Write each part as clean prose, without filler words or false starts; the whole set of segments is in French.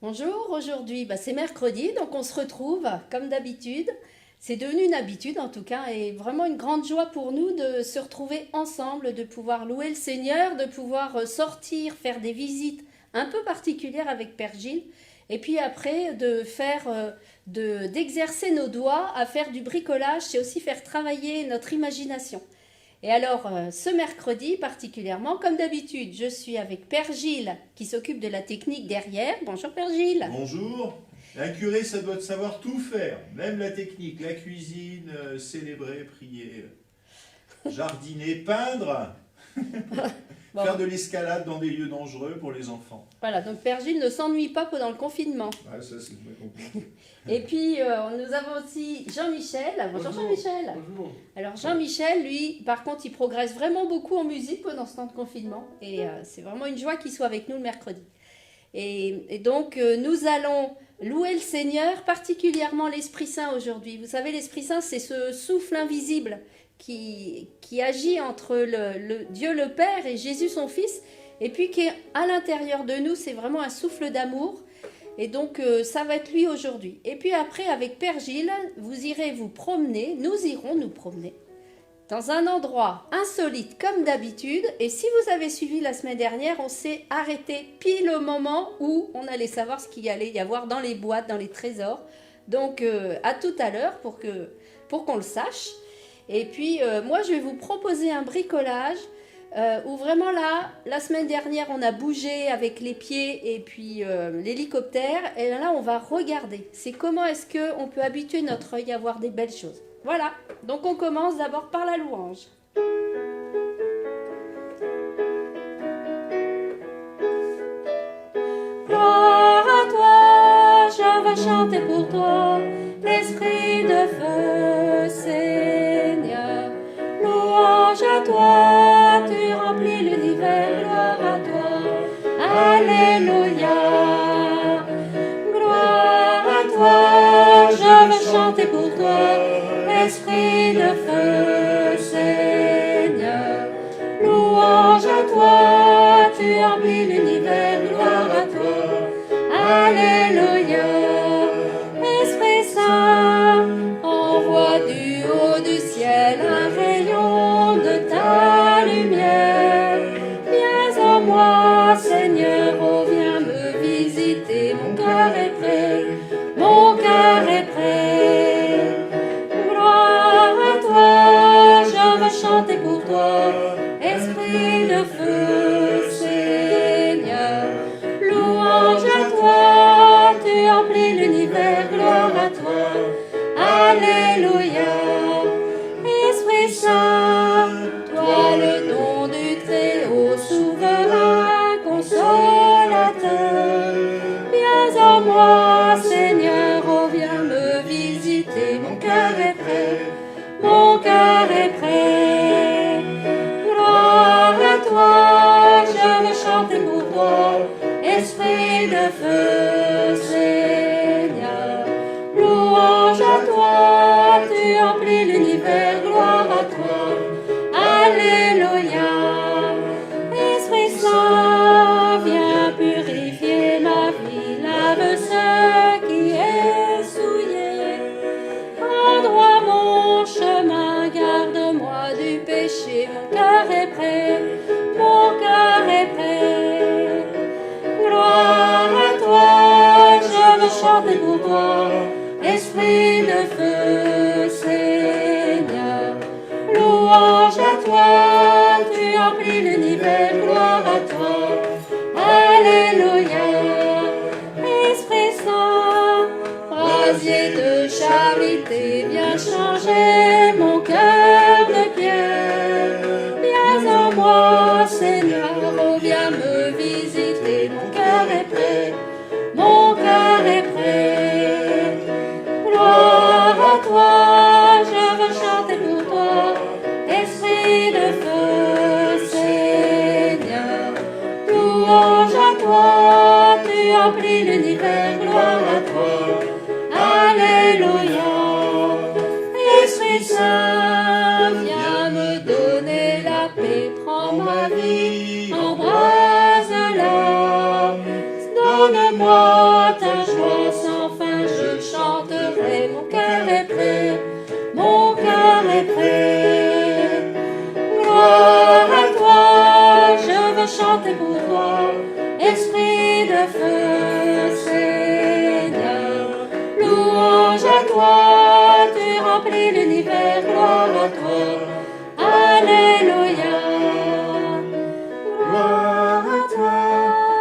Bonjour, aujourd'hui c'est mercredi, donc on se retrouve comme d'habitude. C'est devenu une habitude en tout cas et vraiment une grande joie pour nous de se retrouver ensemble, de pouvoir louer le Seigneur, de pouvoir sortir, faire des visites un peu particulières avec Père Gilles et puis après d'exercer nos doigts à faire du bricolage, c'est aussi faire travailler notre imagination. Et alors, ce mercredi particulièrement, comme d'habitude, je suis avec Père Gilles qui s'occupe de la technique derrière. Bonjour Père Gilles. Bonjour. Un curé, ça doit savoir tout faire, même la technique, la cuisine, célébrer, prier, jardiner, peindre, Bon. faire de l'escalade dans des lieux dangereux pour les enfants. Voilà, donc Père Gilles ne s'ennuie pas pendant le confinement. Ah, ça, c'est très compliqué. Et puis, nous avons aussi Jean-Michel. Bonjour Jean-Michel. Bonjour. Alors Jean-Michel, lui, par contre, il progresse vraiment beaucoup en musique pendant ce temps de confinement. Et c'est vraiment une joie qu'il soit avec nous le mercredi. Et donc, nous allons louer le Seigneur, particulièrement l'Esprit Saint aujourd'hui. Vous savez, l'Esprit Saint, c'est ce souffle invisible qui agit entre Dieu le Père et Jésus son Fils, et puis qui est à l'intérieur de nous, c'est vraiment un souffle d'amour. Et donc, ça va être lui aujourd'hui. Et puis après, avec Père Gilles, vous irez vous promener, nous irons nous promener dans un endroit insolite comme d'habitude. Et si vous avez suivi la semaine dernière, on s'est arrêté pile au moment où on allait savoir ce qu'il y allait y avoir dans les boîtes, dans les trésors. Donc, à tout à l'heure pour qu'on le sache. Et puis, moi, je vais vous proposer un bricolage où vraiment là, la semaine dernière, on a bougé avec les pieds et puis l'hélicoptère. Et là, on va regarder. C'est comment est-ce qu'on peut habituer notre œil à voir des belles choses. Voilà. Donc, on commence d'abord par la louange. Gloire à toi, je veux chanter pour toi, l'esprit de feu, Seigneur. Louange à toi, tu remplis l'univers, gloire à toi, alléluia. Gloire à toi, je veux chanter pour toi, l'esprit de feu, Seigneur. Louange à toi, tu remplis l'univers, gloire à toi, alléluia. Esprit Saint, envoie du haut du ciel un rayon de ta lumière. Viens en moi, Seigneur, oh viens me visiter, mon cœur est prêt, mon cœur est prêt. Gloire à toi, je veux chanter pour toi, esprit de feu, Seigneur. Louange à toi, tu remplis l'univers, gloire à toi, alléluia. Esprit Saint, toi le nom du Très-Haut, souverain, consolateur. Viens en moi, Seigneur, oh viens me visiter, mon cœur est prêt, mon cœur est prêt. Gloire à toi, je veux chanter pour toi, esprit de feu, Seigneur. Louange à toi, tu remplis l'univers, gloire à toi, alléluia. Esprit Saint, viens purifier ma vie, lave ce qui est souillé. Endroit mon chemin, garde-moi du péché, mon cœur est prêt, mon cœur est prêt. Gloire à toi, je veux chanter pour toi, esprit de feu, Seigneur. Louange à toi, tu remplis l'univers, gloire à toi, alléluia. Esprit Saint, brasier de charité, viens changer mon cœur de pierre. Viens en moi, Seigneur, oh viens me visiter, mon cœur est prêt, mon cœur est prêt. Gloire à toi, je veux chanter pour toi, esprit de feu, Seigneur. Louange à toi, tu remplis l'univers, gloire à toi, alléluia. Esprit Saint, viens me donner la paix, prends ma vie, embrase-la. donne-moi ta joie sans fin, je chanterai, mon cœur est prêt, mon cœur est prêt. Gloire à toi, je veux chanter pour toi, esprit de feu, Seigneur. Louange à toi, tu remplis l'univers, gloire à toi, alléluia. Gloire à toi,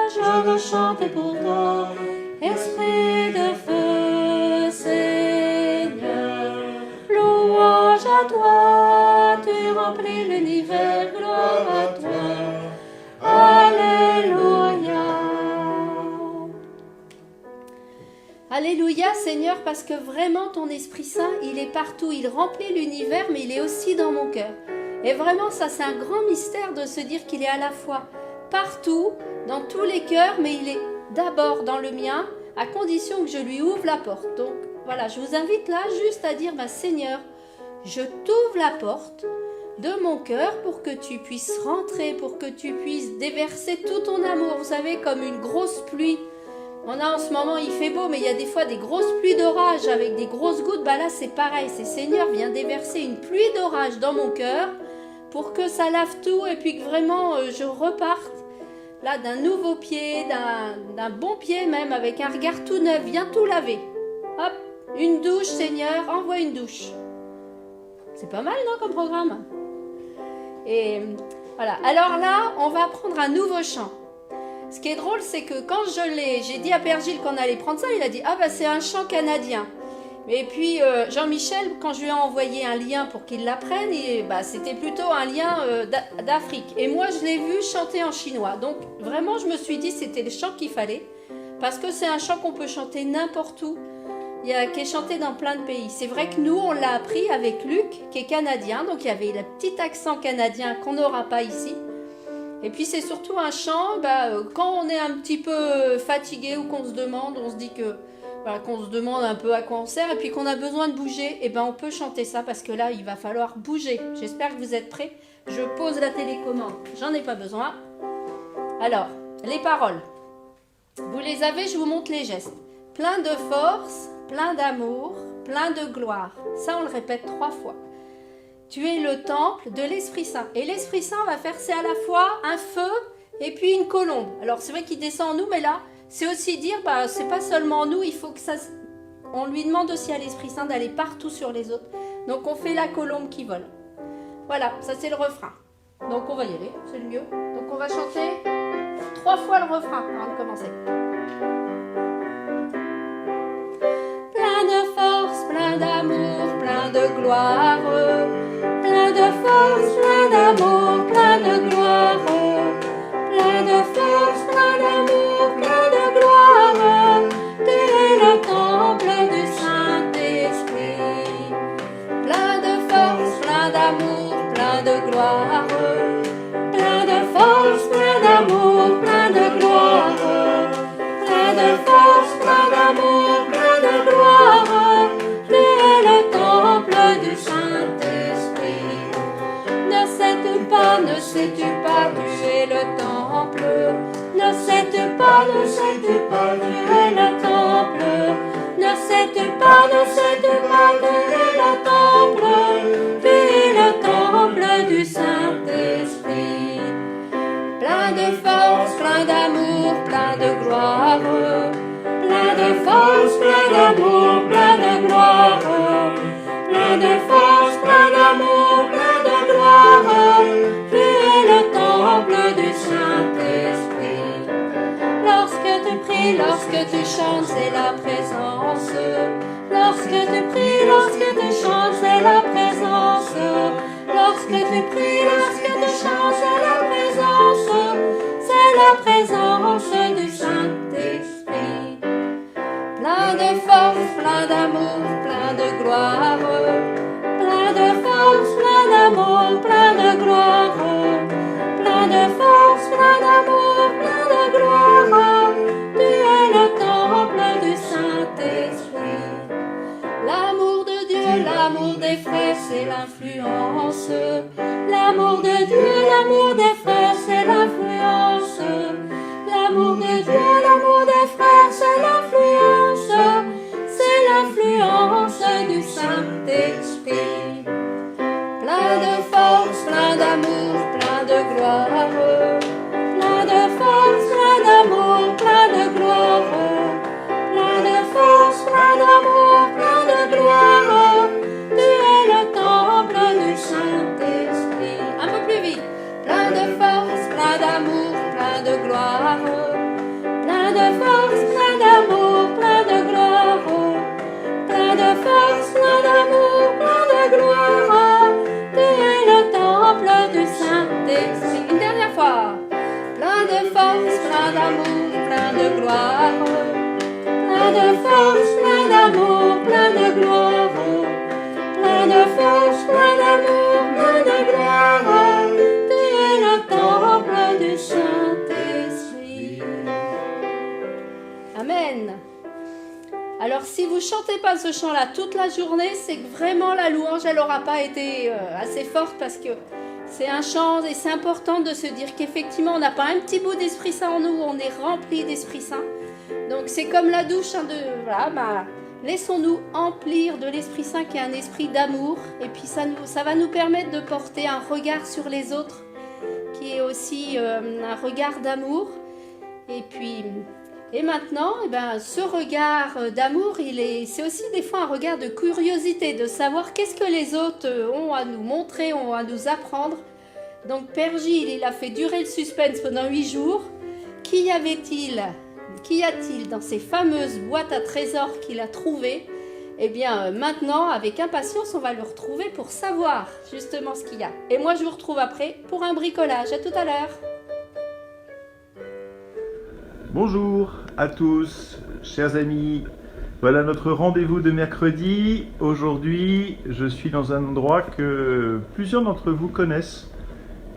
je veux chanter pour toi, esprit de feu, Seigneur. Louange à toi, tu remplis l'univers, gloire à toi, alléluia. Alléluia Seigneur, parce que vraiment ton Esprit Saint, il est partout, il remplit l'univers, mais il est aussi dans mon cœur. Et vraiment ça c'est un grand mystère de se dire qu'il est à la fois partout, dans tous les cœurs, mais il est d'abord dans le mien, à condition que je lui ouvre la porte. Donc voilà, je vous invite là juste à dire, Seigneur, je t'ouvre la porte de mon cœur pour que tu puisses rentrer, pour que tu puisses déverser tout ton amour. Vous savez, comme une grosse pluie. On a en ce moment, il fait beau, mais il y a des fois des grosses pluies d'orage avec des grosses gouttes. Là, c'est pareil. C'est Seigneur, viens déverser une pluie d'orage dans mon cœur pour que ça lave tout et puis que vraiment je reparte là d'un nouveau pied, d'un bon pied même, avec un regard tout neuf. Viens tout laver. Hop, une douche, Seigneur, envoie une douche. C'est pas mal, non, comme programme? Et voilà. Alors là, on va prendre un nouveau chant. Ce qui est drôle, c'est que quand j'ai dit à Père Gilles qu'on allait prendre ça, il a dit « Ah c'est un chant canadien ». Et puis Jean-Michel, quand je lui ai envoyé un lien pour qu'il l'apprenne, c'était plutôt un lien d'Afrique. Et moi, je l'ai vu chanter en chinois. Donc vraiment, je me suis dit c'était le chant qu'il fallait. Parce que c'est un chant qu'on peut chanter n'importe où. Qui est chanté dans plein de pays. C'est vrai que nous, on l'a appris avec Luc, qui est canadien. Donc il y avait le petit accent canadien qu'on n'aura pas ici. Et puis c'est surtout un chant, quand on est un petit peu fatigué ou qu'on se demande, on se dit que, qu'on se demande un peu à quoi on sert et puis qu'on a besoin de bouger, et on peut chanter ça parce que là il va falloir bouger. J'espère que vous êtes prêts. Je pose la télécommande, j'en ai pas besoin. Alors, les paroles. Vous les avez, je vous montre les gestes. Plein de force, plein d'amour, plein de gloire. Ça on le répète 3 fois. Tu es le temple de l'Esprit Saint. Et l'Esprit Saint va faire, c'est à la fois un feu et puis une colombe. Alors c'est vrai qu'il descend en nous, mais là, c'est aussi dire, c'est pas seulement en nous, il faut que ça... On lui demande aussi à l'Esprit Saint d'aller partout sur les autres. Donc on fait la colombe qui vole. Voilà, ça c'est le refrain. Donc on va y aller, c'est le mieux. Donc on va chanter 3 fois le refrain avant de commencer. Plein de force, plein d'amour, plein de gloire. Plein de force, plein d'amour, plein de gloire. Plein de force, plein d'amour, plein de gloire. Tu es le temple du Saint-Esprit. Plein de force, plein d'amour, plein de gloire. Plein de force, plein d'amour, plein de gloire. Plein de force, plein d'amour, plein de gloire. Tu es le temple du Saint-Esprit. Ne sais-tu pas, tu es le temple. Ne sais-tu pas, tu es le temple. Ne sais-tu pas, tu es le temple. Tu es le temple du Saint-Esprit. Plein de force, plein d'amour, plein de gloire. Plein de force, plein d'amour, plein de gloire. Plein de force, plein d'amour, plein de gloire. Tu es le temple du Saint-Esprit. Lorsque tu pries, lorsque tu chantes, c'est la présence. Lorsque tu pries, lorsque tu chantes, c'est la présence. Lorsque tu pries, lorsque tu chantes, c'est la présence. C'est la présence du Saint-Esprit. Plein de force, plein d'amour, plein de gloire. Plein de force, plein d'amour, plein de gloire. Plein de force, plein d'amour, plein de gloire. Tu es le temple du Saint-Esprit. L'amour de Dieu, l'amour des frères, c'est l'influence. L'amour de Dieu, l'amour des frères, c'est l'influence. L'amour de Dieu, l'amour des frères, d'amour, plein de gloire, plein de force, plein d'amour, plein de gloire, plein de force, plein d'amour, plein de gloire. Tu es le temple du Saint-Esprit. Un peu plus vite. Plein de force, plein d'amour, plein de gloire, plein de force, plein d'amour, plein de gloire, plein de force, plein d'amour, plein de gloire. Tu es le temple du Saint-Esprit. Une dernière fois. Plein de force, plein d'amour, plein de gloire, plein de force, plein d'amour, plein de gloire, plein de force, plein d'amour, plein de gloire. Tu es le temple du Saint-Esprit. Amen. Alors si vous chantez pas ce chant-là toute la journée, c'est que vraiment la louange, elle n'aura pas été assez forte, parce que c'est un chant et c'est important de se dire qu'effectivement on n'a pas un petit bout d'Esprit Saint en nous, on est rempli d'Esprit Saint. Donc c'est comme la douche, laissons-nous emplir de l'Esprit Saint qui est un esprit d'amour, et puis ça va nous permettre de porter un regard sur les autres qui est aussi un regard d'amour. Et maintenant, ce regard d'amour, c'est aussi des fois un regard de curiosité, de savoir qu'est-ce que les autres ont à nous montrer, ont à nous apprendre. Donc Père Gilles, il a fait durer le suspense pendant 8 jours. Qu'y a-t-il dans ces fameuses boîtes à trésors qu'il a trouvées? Eh bien, maintenant, avec impatience, on va le retrouver pour savoir justement ce qu'il y a. Et moi, je vous retrouve après pour un bricolage. À tout à l'heure. Bonjour à tous, chers amis. Voilà notre rendez-vous de mercredi. Aujourd'hui, je suis dans un endroit que plusieurs d'entre vous connaissent.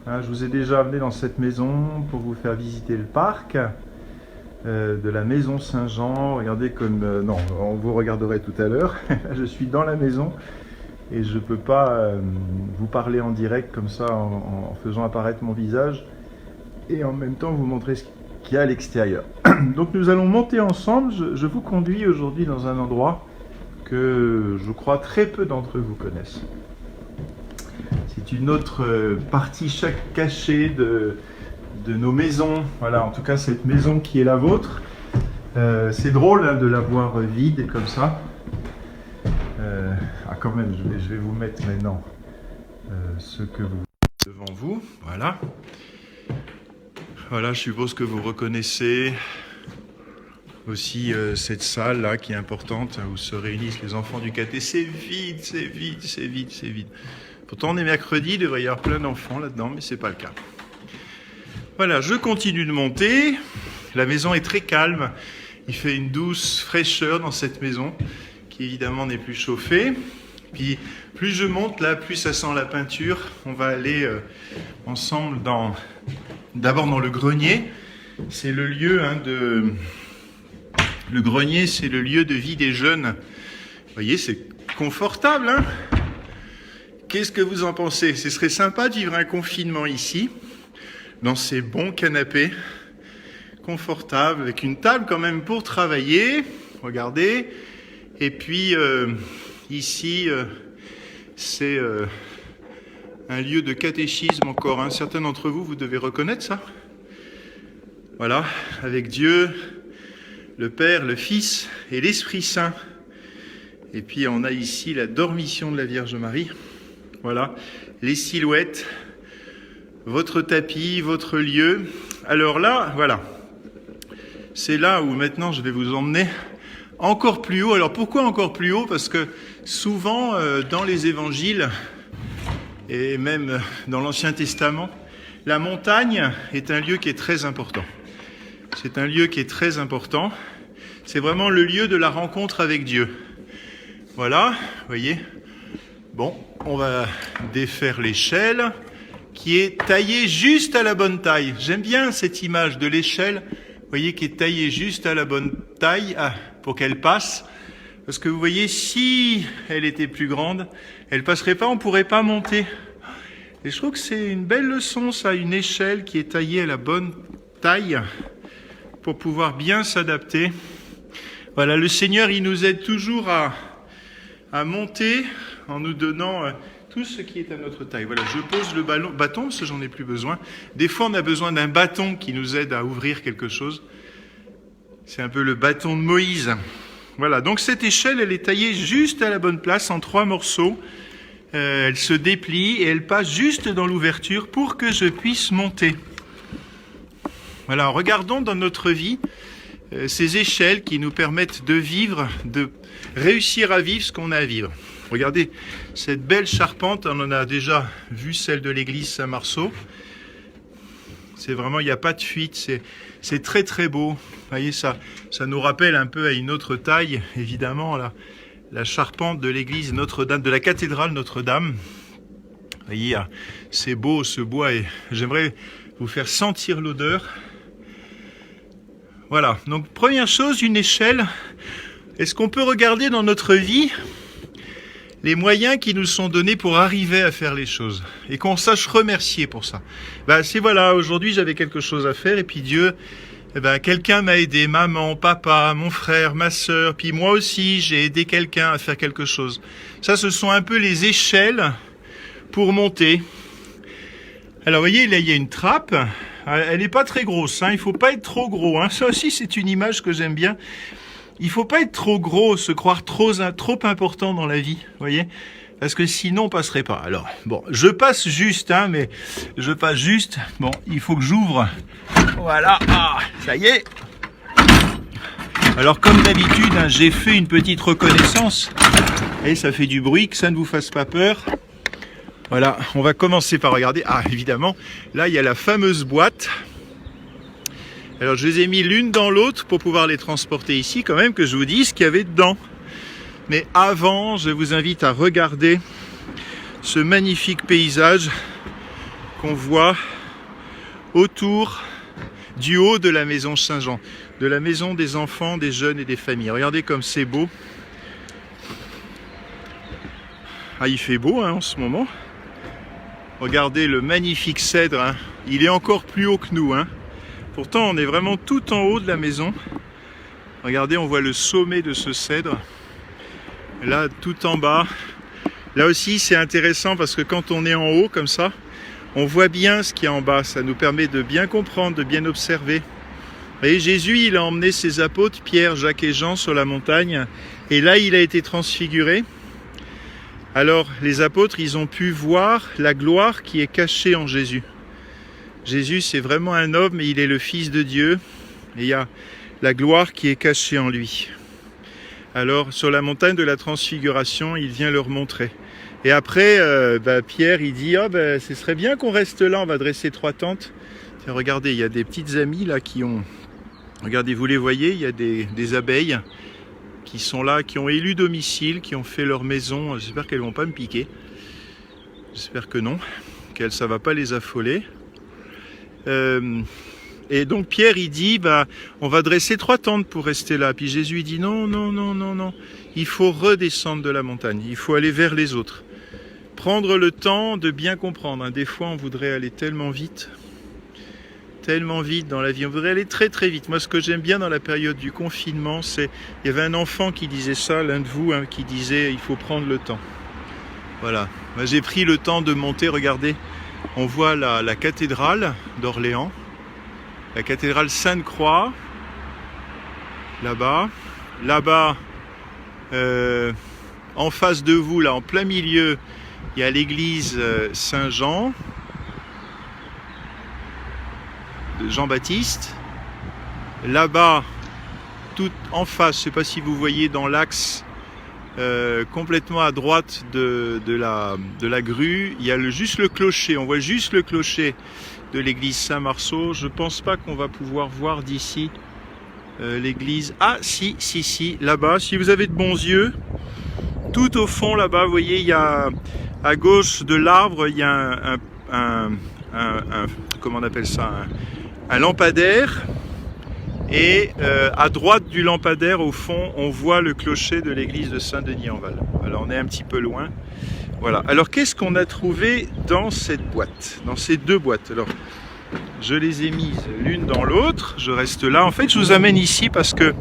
Je vous ai déjà amené dans cette maison pour vous faire visiter le parc de la maison Saint-Jean. Regardez comme... non, on vous regarderait tout à l'heure. Je suis dans la maison et je ne peux pas vous parler en direct comme ça en faisant apparaître mon visage et en même temps vous montrer ce qu'il y a à l'extérieur. Donc nous allons monter ensemble. Je vous conduis aujourd'hui dans un endroit que je crois très peu d'entre vous connaissent. C'est une autre partie cachée de nos maisons. Voilà, en tout cas cette maison qui est la vôtre. C'est drôle de la voir vide comme ça. Quand même, je vais vous mettre maintenant ce que vous voyez devant vous. Voilà. Voilà, je suppose que vous reconnaissez aussi cette salle là qui est importante, où se réunissent les enfants du caté. C'est vide, c'est vide, c'est vide, c'est vide. Pourtant on est mercredi, il devrait y avoir plein d'enfants là-dedans, mais c'est pas le cas. Voilà, je continue de monter. La maison est très calme. Il fait une douce fraîcheur dans cette maison, qui évidemment n'est plus chauffée. Puis plus je monte là, plus ça sent la peinture. On va aller ensemble d'abord dans le grenier. C'est le lieu Le grenier, c'est le lieu de vie des jeunes. Vous voyez, c'est confortable, hein? Qu'est-ce que vous en pensez? Ce serait sympa de vivre un confinement ici, dans ces bons canapés, confortables, avec une table quand même pour travailler. Regardez. Et puis, ici, c'est un lieu de catéchisme encore. Hein. Certains d'entre vous, vous devez reconnaître ça. Voilà, avec Dieu, le Père, le Fils et l'Esprit Saint. Et puis on a ici la dormition de la Vierge Marie. Voilà, les silhouettes, votre tapis, votre lieu. Alors là, voilà, c'est là où maintenant je vais vous emmener encore plus haut. Alors pourquoi encore plus haut? Parce que souvent dans les évangiles et même dans l'Ancien Testament, la montagne est un lieu qui est très important. C'est un lieu qui est très important. C'est vraiment le lieu de la rencontre avec Dieu. Voilà, vous voyez. Bon, on va défaire l'échelle qui est taillée juste à la bonne taille. J'aime bien cette image de l'échelle, vous voyez, qui est taillée juste à la bonne taille pour qu'elle passe. Parce que vous voyez, si elle était plus grande, elle passerait pas, on pourrait pas monter. Et je trouve que c'est une belle leçon, ça, une échelle qui est taillée à la bonne taille pour pouvoir bien s'adapter. Voilà, le Seigneur, il nous aide toujours à monter en nous donnant tout ce qui est à notre taille. Voilà, je pose le bâton, parce que j'en ai plus besoin. Des fois, on a besoin d'un bâton qui nous aide à ouvrir quelque chose. C'est un peu le bâton de Moïse. Voilà, donc cette échelle, elle est taillée juste à la bonne place, en 3 morceaux. Elle se déplie et elle passe juste dans l'ouverture pour que je puisse monter. Voilà, regardons dans notre vie ces échelles qui nous permettent de vivre, de réussir à vivre ce qu'on a à vivre. Regardez cette belle charpente, on en a déjà vu celle de l'église Saint-Marceau. C'est vraiment, il n'y a pas de fuite, c'est très très beau. Vous voyez, ça nous rappelle un peu à une autre taille, évidemment, la charpente de l'église Notre-Dame, de la cathédrale Notre-Dame. Vous voyez, c'est beau ce bois et j'aimerais vous faire sentir l'odeur. Voilà, donc première chose, une échelle. Est-ce qu'on peut regarder dans notre vie les moyens qui nous sont donnés pour arriver à faire les choses et qu'on sache remercier pour ça? C'est voilà, aujourd'hui j'avais quelque chose à faire et puis Dieu, quelqu'un m'a aidé, maman, papa, mon frère, ma sœur, puis moi aussi j'ai aidé quelqu'un à faire quelque chose. Ça, ce sont un peu les échelles pour monter. Alors vous voyez, là il y a une trappe. Elle n'est pas très grosse, hein. Il ne faut pas être trop gros. Hein. Ça aussi, c'est une image que j'aime bien. Il ne faut pas être trop gros, se croire trop important dans la vie, vous voyez, parce que sinon, on ne passerait pas. Alors, bon, je passe juste, hein, mais je passe juste. Bon, il faut que j'ouvre. Voilà, ça y est. Alors, comme d'habitude, hein, j'ai fait une petite reconnaissance. Et ça fait du bruit, que ça ne vous fasse pas peur. Voilà, on va commencer par regarder. Évidemment, là, il y a la fameuse boîte. Alors, je les ai mis l'une dans l'autre pour pouvoir les transporter ici, quand même, que je vous dise ce qu'il y avait dedans. Mais avant, je vous invite à regarder ce magnifique paysage qu'on voit autour du haut de la maison Saint-Jean, de la maison des enfants, des jeunes et des familles. Regardez comme c'est beau. Il fait beau hein, en ce moment. Regardez le magnifique cèdre, hein. Il est encore plus haut que nous. Hein. Pourtant, on est vraiment tout en haut de la maison. Regardez, on voit le sommet de ce cèdre. Là, tout en bas. Là aussi, c'est intéressant parce que quand on est en haut, comme ça, on voit bien ce qu'il y a en bas. Ça nous permet de bien comprendre, de bien observer. Vous voyez, Jésus, il a emmené ses apôtres, Pierre, Jacques et Jean, sur la montagne. Et là, il a été transfiguré. Alors, les apôtres, ils ont pu voir la gloire qui est cachée en Jésus. Jésus, c'est vraiment un homme, mais il est le Fils de Dieu. Et il y a la gloire qui est cachée en lui. Alors, sur la montagne de la transfiguration, il vient leur montrer. Et après, Pierre, il dit, ce serait bien qu'on reste là, on va dresser 3 tentes. Tiens, regardez, il y a des petites amies là qui ont... Regardez, vous les voyez, il y a des abeilles qui sont là, qui ont élu domicile, qui ont fait leur maison. J'espère qu'elles ne vont pas me piquer. J'espère que non, ça ne va pas les affoler. Et donc Pierre, il dit, on va dresser 3 tentes pour rester là. Puis Jésus, il dit, non. Il faut redescendre de la montagne. Il faut aller vers les autres. Prendre le temps de bien comprendre. Des fois, on voudrait aller tellement vite dans la vie. On voudrait aller très très vite. Moi, ce que j'aime bien dans la période du confinement, c'est... Il y avait un enfant qui disait ça, l'un de vous, qui disait, il faut prendre le temps. Voilà. Moi, j'ai pris le temps de monter, regardez. On voit la cathédrale d'Orléans. La cathédrale Sainte-Croix, là-bas. Là-bas, en face de vous, là, en plein milieu, il y a l'église Saint-Jean, de Jean-Baptiste. Là-bas, tout en face, je ne sais pas si vous voyez dans l'axe, complètement à droite de la grue, il y a juste le clocher. On voit juste le clocher de l'église Saint-Marceau. Je ne pense pas qu'on va pouvoir voir d'ici l'église. Si, là-bas, si vous avez de bons yeux, tout au fond là-bas, vous voyez, il y a à gauche de l'arbre, il y a comment on appelle ça, un lampadaire. Et à droite du lampadaire, au fond, on voit le clocher de l'église de Saint-Denis-en-Val. Alors on est un petit peu loin. Voilà. Alors qu'est-ce qu'on a trouvé dans cette boîte, dans ces 2 boîtes? Alors je les ai mises l'une dans l'autre. Je reste là. En fait, je vous amène ici parce que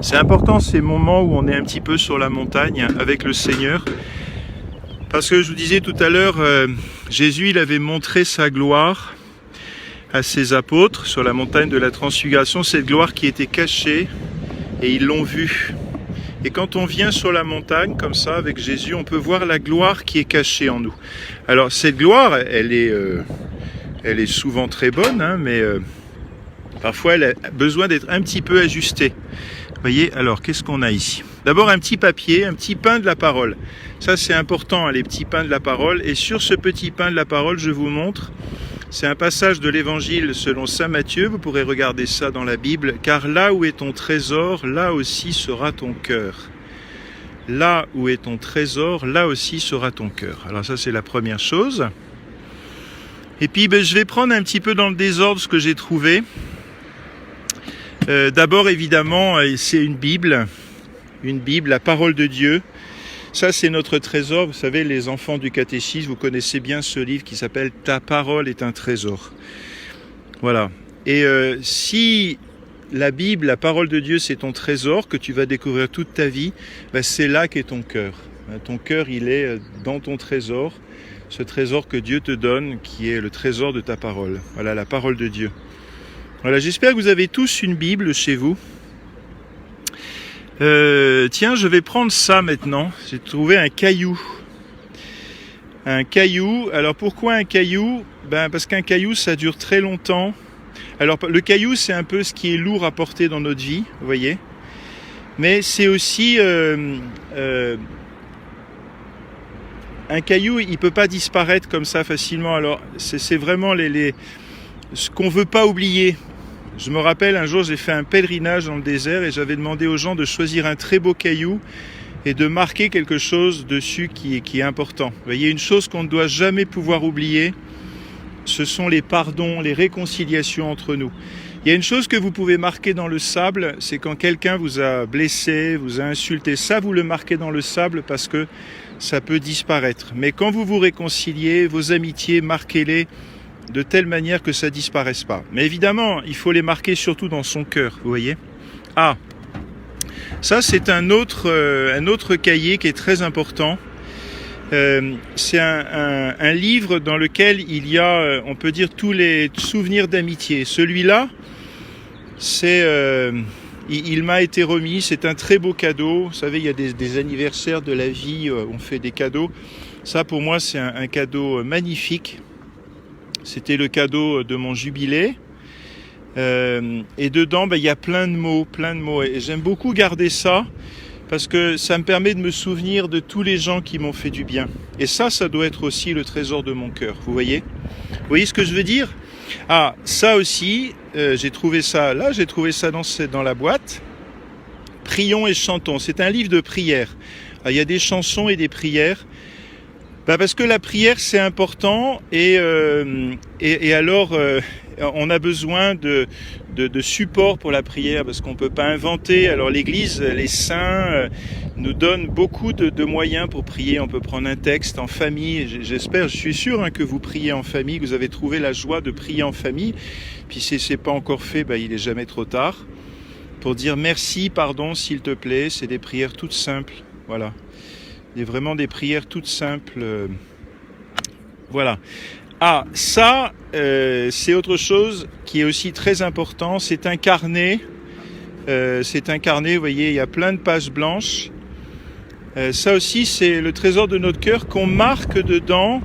c'est important ces moments où on est un petit peu sur la montagne avec le Seigneur. Parce que je vous disais tout à l'heure, Jésus, il avait montré sa gloire à ses apôtres sur la montagne de la Transfiguration, cette gloire qui était cachée, et ils l'ont vue. Et quand on vient sur la montagne, comme ça, avec Jésus, on peut voir la gloire qui est cachée en nous. Alors, cette gloire, elle est souvent très bonne, hein, mais parfois, elle a besoin d'être un petit peu ajustée. Vous voyez, alors, qu'est-ce qu'on a ici? D'abord, un petit papier, un petit pain de la parole. Ça, c'est important, hein, les petits pains de la parole. Et sur ce petit pain de la parole, je vous montre, c'est un passage de l'Évangile selon saint Matthieu. Vous pourrez regarder ça dans la Bible. Car là où est ton trésor, là aussi sera ton cœur. Là où est ton trésor, là aussi sera ton cœur. Alors ça, c'est la première chose. Et puis, je vais prendre un petit peu dans le désordre ce que j'ai trouvé. D'abord, évidemment, c'est une Bible, la parole de Dieu. Ça, c'est notre trésor. Vous savez, les enfants du catéchisme, vous connaissez bien ce livre qui s'appelle « Ta parole est un trésor ». Voilà. Et si la Bible, la parole de Dieu, c'est ton trésor que tu vas découvrir toute ta vie, c'est là qu'est ton cœur. Ton cœur, il est dans ton trésor, ce trésor que Dieu te donne, qui est le trésor de ta parole. Voilà, la parole de Dieu. Voilà, j'espère que vous avez tous une Bible chez vous. Tiens, je vais prendre ça maintenant. J'ai trouvé un caillou. Un caillou. Alors pourquoi un caillou? Parce qu'un caillou, ça dure très longtemps. Alors le caillou, c'est un peu ce qui est lourd à porter dans notre vie, vous voyez. Mais c'est aussi un caillou, il peut pas disparaître comme ça facilement. Alors c'est vraiment ce qu'on veut pas oublier. Je me rappelle, un jour, j'ai fait un pèlerinage dans le désert et j'avais demandé aux gens de choisir un très beau caillou et de marquer quelque chose dessus qui est important. Vous voyez, une chose qu'on ne doit jamais pouvoir oublier, ce sont les pardons, les réconciliations entre nous. Il y a une chose que vous pouvez marquer dans le sable, c'est quand quelqu'un vous a blessé, vous a insulté. Ça, vous le marquez dans le sable parce que ça peut disparaître. Mais quand vous vous réconciliez, vos amitiés, marquez-les de telle manière que ça ne disparaisse pas. Mais évidemment, il faut les marquer surtout dans son cœur, vous voyez. Ah, ça c'est un autre cahier qui est très important. C'est un livre dans lequel il y a, on peut dire, tous les souvenirs d'amitié. Celui-là, il m'a été remis, c'est un très beau cadeau. Vous savez, il y a des anniversaires de la vie, on fait des cadeaux. Ça, pour moi, c'est un cadeau magnifique. C'était le cadeau de mon jubilé. Et dedans, il y a plein de mots. Et j'aime beaucoup garder ça parce que ça me permet de me souvenir de tous les gens qui m'ont fait du bien. Et ça doit être aussi le trésor de mon cœur. Vous voyez ce que je veux dire? Ah, ça aussi, j'ai trouvé ça là. J'ai trouvé ça dans la boîte. Prions et chantons. C'est un livre de prières. Il y a des chansons et des prières. Parce que la prière c'est important et alors on a besoin de support pour la prière parce qu'on peut pas inventer. Alors l'Église, les saints nous donnent beaucoup de moyens pour prier. On peut prendre un texte en famille. J'espère, je suis sûr que vous priez en famille, que vous avez trouvé la joie de prier en famille. Puis si c'est pas encore fait, il est jamais trop tard. Pour dire merci, pardon, s'il te plaît. C'est des prières toutes simples. Voilà. Il y a vraiment des prières toutes simples. Voilà. Ah, ça, c'est autre chose qui est aussi très important. C'est un carnet. Vous voyez, il y a plein de pages blanches. Ça aussi, c'est le trésor de notre cœur qu'on marque dedans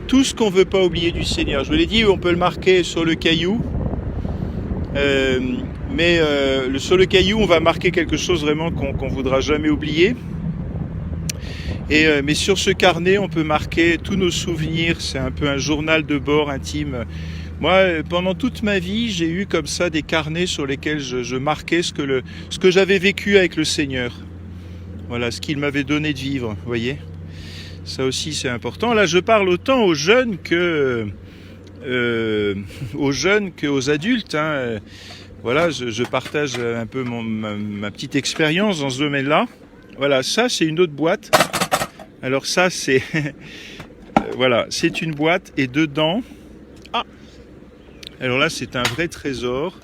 tout ce qu'on ne veut pas oublier du Seigneur. Je vous l'ai dit, on peut le marquer sur le caillou. Mais sur le caillou, on va marquer quelque chose vraiment qu'on ne voudra jamais oublier. Mais sur ce carnet, on peut marquer tous nos souvenirs. C'est un peu un journal de bord intime. Moi, pendant toute ma vie, j'ai eu comme ça des carnets sur lesquels je marquais ce que j'avais vécu avec le Seigneur. Voilà, ce qu'il m'avait donné de vivre, vous voyez. Ça aussi, c'est important. Là, je parle autant aux jeunes qu'aux adultes. Voilà, je partage un peu ma petite expérience dans ce domaine-là. Voilà, ça, c'est une autre boîte. Alors ça, c'est voilà, c'est une boîte et dedans, alors là, c'est un vrai trésor.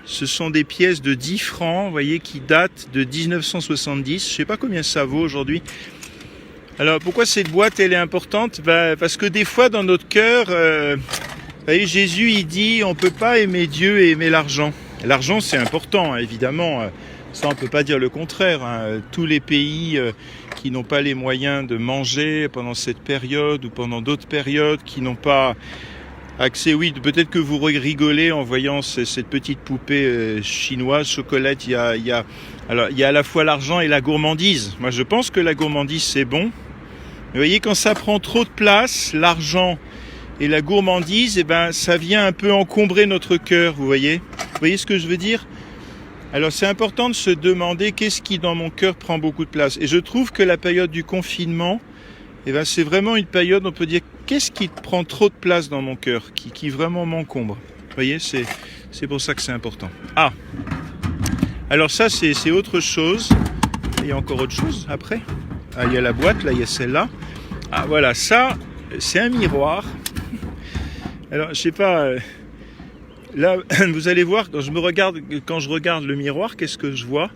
Ce sont des pièces de 10 francs, vous voyez, qui datent de 1970. Je ne sais pas combien ça vaut aujourd'hui. Alors pourquoi cette boîte elle est importante? Parce que des fois dans notre cœur, vous voyez, Jésus il dit on peut pas aimer Dieu et aimer l'argent. L'argent c'est important, hein, évidemment, ça on peut pas dire le contraire. Hein. Tous les pays qui n'ont pas les moyens de manger pendant cette période ou pendant d'autres périodes, qui n'ont pas accès, oui, peut-être que vous rigolez en voyant cette petite poupée chinoise, chocolate, il y a à la fois l'argent et la gourmandise. Moi je pense que la gourmandise c'est bon. Vous voyez, quand ça prend trop de place, l'argent et la gourmandise, eh ben, ça vient un peu encombrer notre cœur, vous voyez? Vous voyez ce que je veux dire? Alors, c'est important de se demander qu'est-ce qui, dans mon cœur, prend beaucoup de place. Et je trouve que la période du confinement, eh ben, c'est vraiment une période, on peut dire, qu'est-ce qui prend trop de place dans mon cœur, qui vraiment m'encombre? Vous voyez, c'est pour ça que c'est important. Ah! Alors ça, c'est autre chose. Il y a encore autre chose après? Ah, il y a la boîte, là, il y a celle-là. Ah, voilà, ça, c'est un miroir. Alors, je sais pas, là, vous allez voir, quand je regarde le miroir, qu'est-ce que je vois?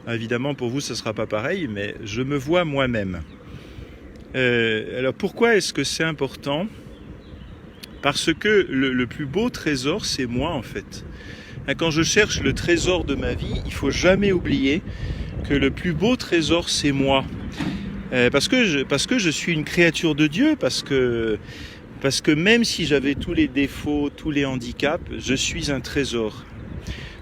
Évidemment, pour vous, ça sera pas pareil, mais je me vois moi-même. Alors, pourquoi est-ce que c'est important? Parce que le plus beau trésor, c'est moi, en fait. Quand je cherche le trésor de ma vie, il faut jamais oublier que le plus beau trésor, c'est moi. Parce que je suis une créature de Dieu, parce que même si j'avais tous les défauts, tous les handicaps, je suis un trésor.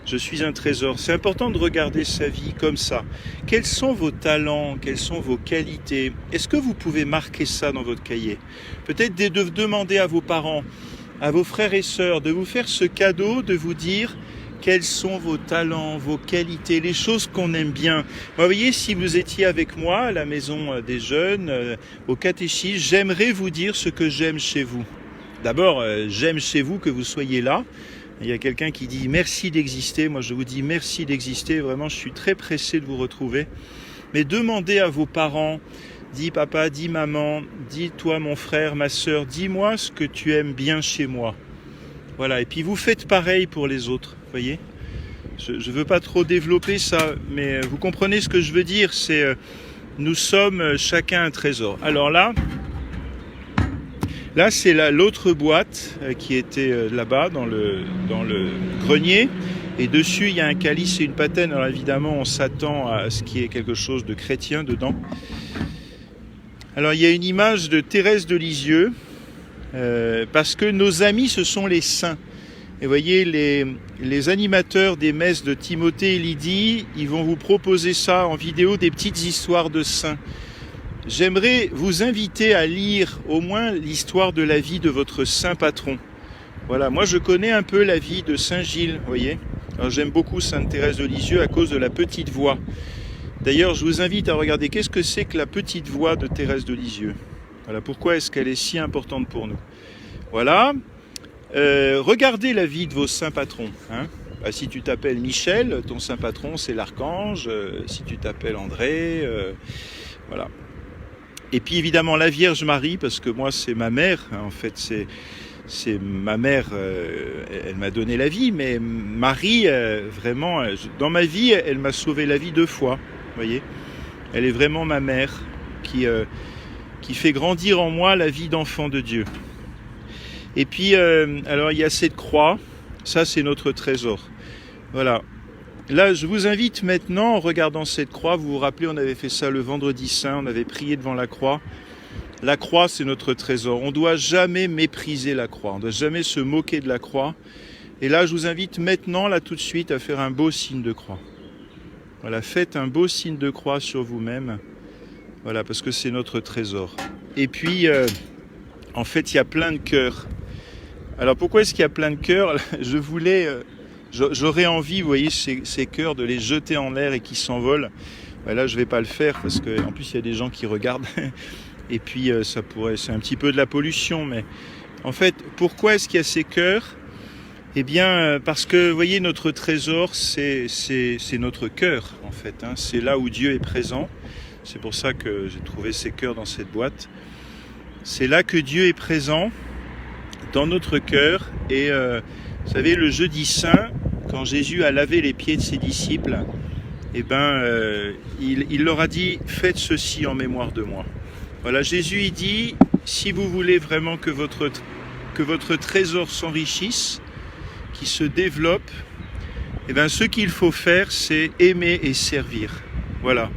Je suis un trésor. C'est important de regarder sa vie comme ça. Quels sont vos talents? Quelles sont vos qualités? Est-ce que vous pouvez marquer ça dans votre cahier? Peut-être de demander à vos parents, à vos frères et sœurs, de vous faire ce cadeau, de vous dire quels sont vos talents, vos qualités, les choses qu'on aime bien. Vous voyez, si vous étiez avec moi à la maison des jeunes, au catéchisme, j'aimerais vous dire ce que j'aime chez vous. D'abord, j'aime chez vous que vous soyez là. Il y a quelqu'un qui dit merci d'exister. Moi, je vous dis merci d'exister. Vraiment, je suis très pressé de vous retrouver. Mais demandez à vos parents, dis papa, dis maman, dis toi mon frère, ma sœur, dis-moi ce que tu aimes bien chez moi. Voilà, et puis vous faites pareil pour les autres, vous voyez. Je ne veux pas trop développer ça, mais vous comprenez ce que je veux dire, c'est nous sommes chacun un trésor. Alors là c'est l'autre boîte qui était là-bas dans le grenier, et dessus il y a un calice et une patène. Alors évidemment on s'attend à ce qu'il y ait quelque chose de chrétien dedans. Alors il y a une image de Thérèse de Lisieux, parce que nos amis ce sont les saints. Et vous voyez, les animateurs des messes de Timothée et Lydie, ils vont vous proposer ça en vidéo, des petites histoires de saints. J'aimerais vous inviter à lire au moins l'histoire de la vie de votre saint patron. Voilà, moi je connais un peu la vie de Saint Gilles, vous voyez. Alors j'aime beaucoup Sainte Thérèse de Lisieux à cause de la petite voix. D'ailleurs, je vous invite à regarder qu'est-ce que c'est que la petite voix de Thérèse de Lisieux. Voilà, pourquoi est-ce qu'elle est si importante pour nous. Voilà. Regardez la vie de vos saints patrons. Hein. Si tu t'appelles Michel, ton saint patron c'est l'archange. Si tu t'appelles André, voilà. Et puis évidemment la Vierge Marie, parce que moi c'est ma mère. Hein, en fait c'est ma mère, elle m'a donné la vie, mais Marie, vraiment, dans ma vie, elle m'a sauvé la vie 2 fois. Vous voyez, elle est vraiment ma mère qui fait grandir en moi la vie d'enfant de Dieu. Et puis, alors il y a cette croix, ça c'est notre trésor. Voilà. Là, je vous invite maintenant, en regardant cette croix, vous vous rappelez, on avait fait ça le vendredi saint, on avait prié devant la croix. La croix, c'est notre trésor. On ne doit jamais mépriser la croix, on ne doit jamais se moquer de la croix. Et là, je vous invite maintenant, là tout de suite, à faire un beau signe de croix. Voilà, faites un beau signe de croix sur vous-même. Voilà, parce que c'est notre trésor. Et puis, en fait, il y a plein de cœurs. Alors, pourquoi est-ce qu'il y a plein de cœurs? J'aurais envie, vous voyez, ces cœurs, de les jeter en l'air et qui s'envolent. Là, je ne vais pas le faire, parce qu'en plus, il y a des gens qui regardent. Et puis, c'est un petit peu de la pollution. Mais en fait, pourquoi est-ce qu'il y a ces cœurs? Eh bien, parce que, vous voyez, notre trésor, c'est notre cœur, en fait. Hein. C'est là où Dieu est présent. C'est pour ça que j'ai trouvé ces cœurs dans cette boîte. C'est là que Dieu est présent, dans notre cœur. Et vous savez, le jeudi saint, quand Jésus a lavé les pieds de ses disciples, eh ben, il leur a dit « Faites ceci en mémoire de moi ». Voilà, Jésus il dit, si vous voulez vraiment que votre trésor s'enrichisse, qu'il se développe, eh bien, ce qu'il faut faire, c'est aimer et servir. Voilà.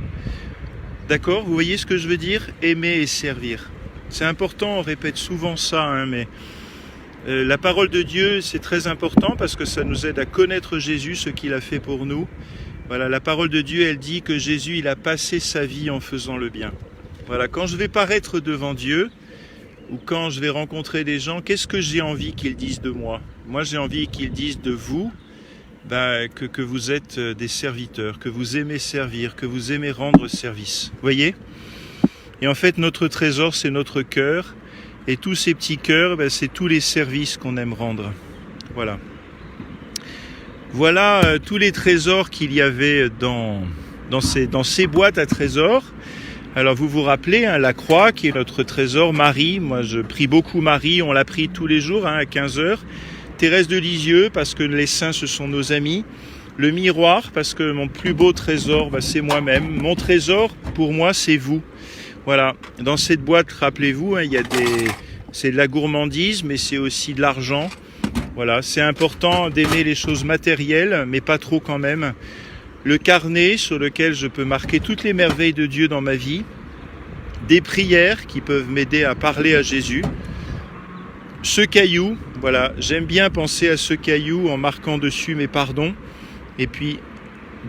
D'accord? Vous voyez ce que je veux dire? Aimer et servir. C'est important, on répète souvent ça, hein, mais la parole de Dieu, c'est très important parce que ça nous aide à connaître Jésus, ce qu'il a fait pour nous. Voilà, la parole de Dieu, elle dit que Jésus, il a passé sa vie en faisant le bien. Voilà, quand je vais paraître devant Dieu, ou quand je vais rencontrer des gens, qu'est-ce que j'ai envie qu'ils disent de moi? Moi, j'ai envie qu'ils disent de vous, que vous êtes des serviteurs, que vous aimez servir, que vous aimez rendre service. Vous voyez? Et en fait, notre trésor, c'est notre cœur. Et tous ces petits cœurs, c'est tous les services qu'on aime rendre. Voilà. Voilà tous les trésors qu'il y avait dans ces boîtes à trésors. Alors vous vous rappelez, hein, la croix qui est notre trésor, Marie. Moi, je prie beaucoup Marie, on la prie tous les jours à 15h. Thérèse de Lisieux, parce que les saints, ce sont nos amis. Le miroir, parce que mon plus beau trésor, c'est moi-même. Mon trésor, pour moi, c'est vous. Voilà. Dans cette boîte, rappelez-vous, hein, c'est de la gourmandise, mais c'est aussi de l'argent. Voilà. C'est important d'aimer les choses matérielles, mais pas trop quand même. Le carnet sur lequel je peux marquer toutes les merveilles de Dieu dans ma vie. Des prières qui peuvent m'aider à parler à Jésus. Ce caillou, voilà, j'aime bien penser à ce caillou en marquant dessus mes pardons. Et puis,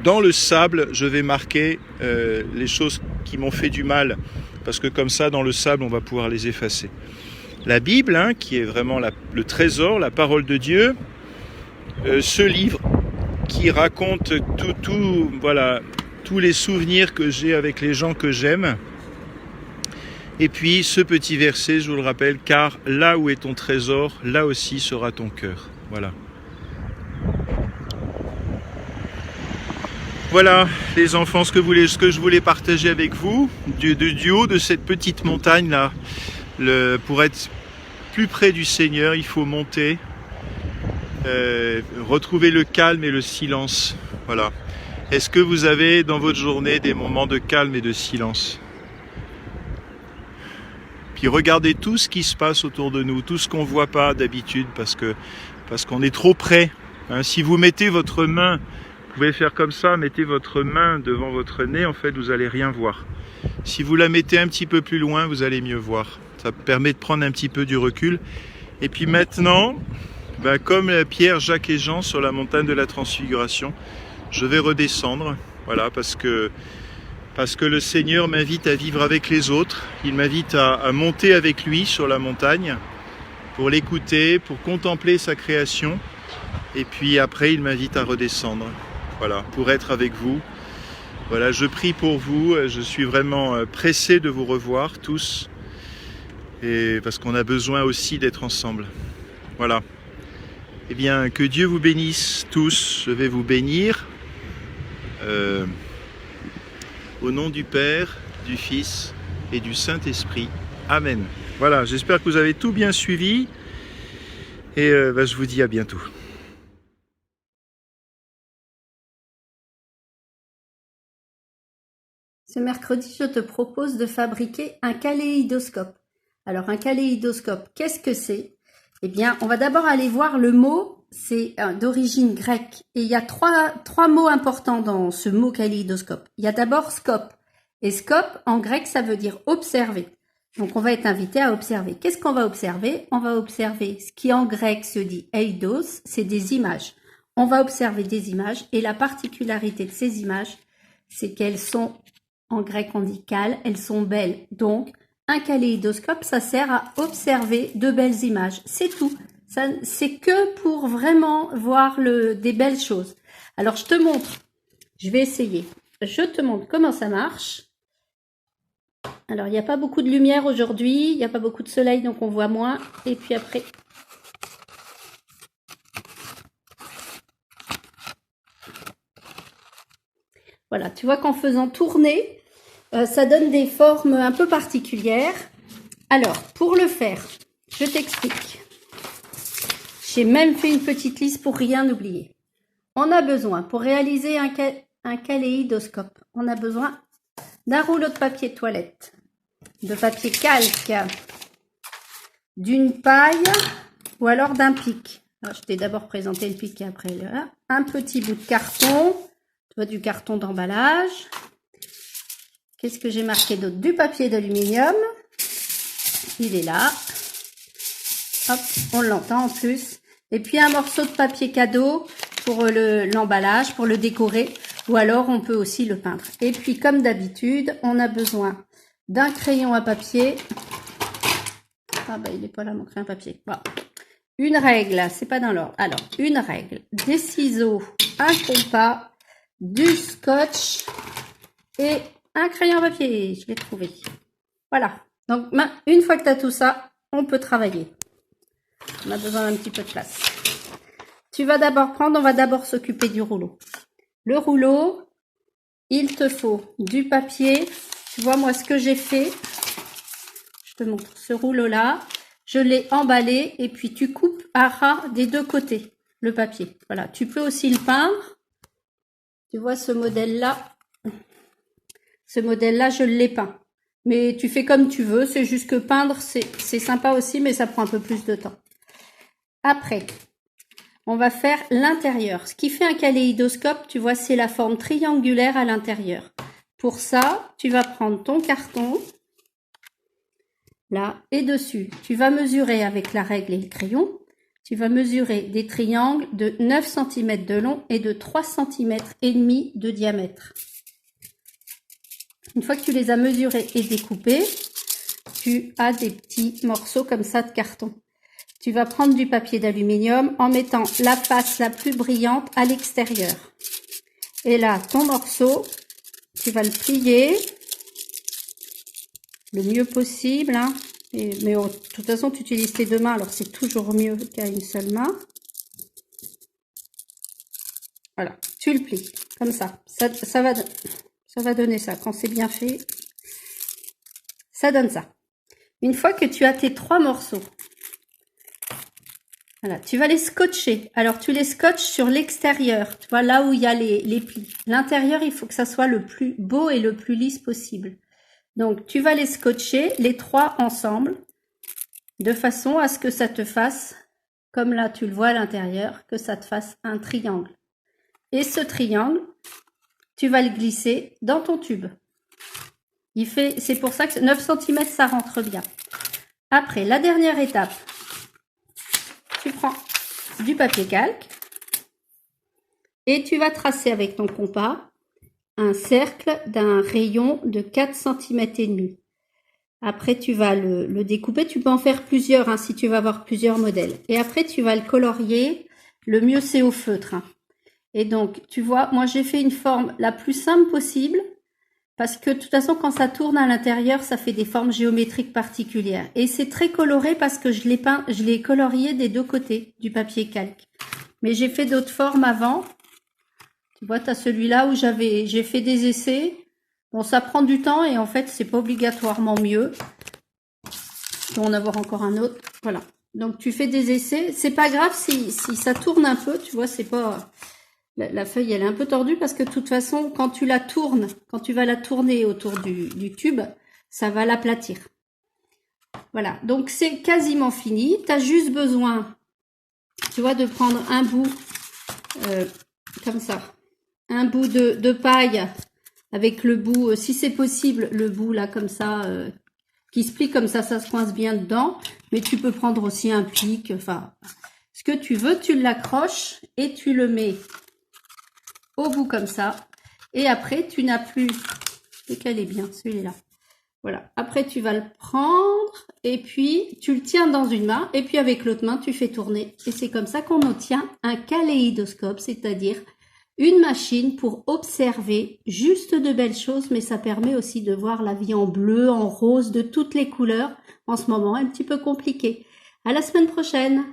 dans le sable, je vais marquer les choses qui m'ont fait du mal. Parce que comme ça, dans le sable, on va pouvoir les effacer. La Bible, hein, qui est vraiment le trésor, la parole de Dieu. Ce livre qui raconte voilà, tous les souvenirs que j'ai avec les gens que j'aime. Et puis ce petit verset, je vous le rappelle, car là où est ton trésor, là aussi sera ton cœur. Voilà. Voilà les enfants, ce que je voulais partager avec vous, du haut de cette petite montagne là. Pour être plus près du Seigneur, il faut monter, retrouver le calme et le silence. Voilà. Est-ce que vous avez dans votre journée des moments de calme et de silence ? Puis regardez tout ce qui se passe autour de nous, tout ce qu'on ne voit pas d'habitude parce qu'on est trop près. Hein, si vous mettez votre main, vous pouvez faire comme ça, mettez votre main devant votre nez, en fait vous n'allez rien voir. Si vous la mettez un petit peu plus loin, vous allez mieux voir. Ça permet de prendre un petit peu du recul. Et puis maintenant, comme Pierre, Jacques et Jean sur la montagne de la Transfiguration, je vais redescendre, voilà, parce que le Seigneur m'invite à vivre avec les autres, il m'invite à monter avec lui sur la montagne pour l'écouter, pour contempler sa création, et puis après il m'invite à redescendre, voilà, pour être avec vous. Voilà, je prie pour vous, je suis vraiment pressé de vous revoir tous, et parce qu'on a besoin aussi d'être ensemble. Voilà. Eh bien, que Dieu vous bénisse tous, je vais vous bénir. Au nom du Père, du Fils et du Saint-Esprit. Amen. Voilà, j'espère que vous avez tout bien suivi et je vous dis à bientôt. Ce mercredi, je te propose de fabriquer un kaléidoscope. Alors, un kaléidoscope, qu'est-ce que c'est? Eh bien, on va d'abord aller voir le mot. C'est d'origine grecque et il y a trois mots importants dans ce mot kaléidoscope. Il y a d'abord scope et scope en grec ça veut dire observer. Donc on va être invité à observer. Qu'est-ce qu'on va observer? On va observer ce qui en grec se dit eidos, c'est des images. On va observer des images et la particularité de ces images, c'est qu'elles sont, en grec on dit kal, elles sont belles. Donc un kaléidoscope ça sert à observer de belles images, c'est tout. C'est que pour vraiment voir des belles choses. Alors, je te montre. Je vais essayer. Je te montre comment ça marche. Alors, il n'y a pas beaucoup de lumière aujourd'hui. Il n'y a pas beaucoup de soleil, donc on voit moins. Et puis après... Voilà, tu vois qu'en faisant tourner, ça donne des formes un peu particulières. Alors, pour le faire, je t'explique. J'ai même fait une petite liste pour rien oublier. On a besoin, pour réaliser un kaléidoscope, on a besoin d'un rouleau de papier toilette, de papier calque, d'une paille ou alors d'un pic. Alors, je t'ai d'abord présenté le pic et après là. Un petit bout de carton, tu vois, du carton d'emballage. Qu'est-ce que j'ai marqué d'autre? Du papier d'aluminium. Il est là. Hop, on l'entend en plus. Et puis un morceau de papier cadeau pour l'emballage, pour le décorer. Ou alors on peut aussi le peindre. Et puis comme d'habitude, on a besoin d'un crayon à papier. Ah bah il n'est pas là mon crayon à papier. Bon. Une règle, c'est pas dans l'ordre. Alors, une règle, des ciseaux, un compas, du scotch et un crayon à papier. Je l'ai trouvé. Voilà. Donc, une fois que tu as tout ça, on peut travailler. On a besoin d'un petit peu de place. Tu vas d'abord prendre, on va d'abord s'occuper du rouleau. Le rouleau, il te faut du papier. Tu vois, moi, ce que j'ai fait, je te montre ce rouleau-là. Je l'ai emballé et puis tu coupes à ras des deux côtés le papier. Voilà, tu peux aussi le peindre. Tu vois ce modèle-là. Ce modèle-là, je l'ai peint. Mais tu fais comme tu veux. C'est juste que peindre, c'est sympa aussi, mais ça prend un peu plus de temps. Après, on va faire l'intérieur. Ce qui fait un kaléidoscope, tu vois, c'est la forme triangulaire à l'intérieur. Pour ça, tu vas prendre ton carton. Là, et dessus, tu vas mesurer avec la règle et le crayon, tu vas mesurer des triangles de 9 cm de long et de 3 cm et demi de diamètre. Une fois que tu les as mesurés et découpés, tu as des petits morceaux comme ça de carton. Tu vas prendre du papier d'aluminium en mettant la face la plus brillante à l'extérieur. Et là, ton morceau, tu vas le plier le mieux possible, hein. Mais de toute façon, tu utilises tes deux mains, alors c'est toujours mieux qu'à une seule main. Voilà, tu le plies, comme ça. Ça va donner ça. Quand c'est bien fait, ça donne ça. Une fois que tu as tes 3 morceaux, voilà, tu vas les scotcher. Alors, tu les scotches sur l'extérieur, tu vois, là où il y a les plis. L'intérieur, il faut que ça soit le plus beau et le plus lisse possible. Donc, tu vas les scotcher, les 3 ensemble, de façon à ce que ça te fasse, comme là tu le vois à l'intérieur, que ça te fasse un triangle. Et ce triangle, tu vas le glisser dans ton tube. C'est pour ça que 9 cm, ça rentre bien. Après, la dernière étape, tu prends du papier calque et tu vas tracer avec ton compas un cercle d'un rayon de 4 cm et demi. Après, tu vas le découper. Tu peux en faire plusieurs, hein, si tu vas avoir plusieurs modèles. Et après, tu vas le colorier. Le mieux, c'est au feutre, hein. Et donc, tu vois, moi, j'ai fait une forme la plus simple possible parce que, de toute façon, quand ça tourne à l'intérieur, ça fait des formes géométriques particulières. Et c'est très coloré parce que je l'ai colorié des deux côtés du papier calque. Mais j'ai fait d'autres formes avant. Tu vois, tu as celui-là où j'ai fait des essais. Bon, ça prend du temps et en fait, c'est pas obligatoirement mieux. Je peux en avoir encore un autre. Voilà. Donc, tu fais des essais. C'est pas grave si ça tourne un peu. Tu vois, c'est pas... La feuille, elle est un peu tordue parce que de toute façon, quand tu vas la tourner autour du tube, ça va l'aplatir. Voilà. Donc, c'est quasiment fini. Tu as juste besoin, tu vois, de prendre un bout comme ça. Un bout de paille avec le bout, si c'est possible, le bout là comme ça, qui se plie comme ça se coince bien dedans. Mais tu peux prendre aussi un pic, enfin, ce que tu veux, tu l'accroches et tu le mets au bout comme ça. Et après, tu n'as plus, lequel est bien, celui-là. Voilà. Après, tu vas le prendre et puis tu le tiens dans une main et puis avec l'autre main, tu fais tourner. Et c'est comme ça qu'on obtient un kaléidoscope, c'est-à-dire une machine pour observer juste de belles choses, mais ça permet aussi de voir la vie en bleu, en rose, de toutes les couleurs. En ce moment, un petit peu compliqué. À la semaine prochaine!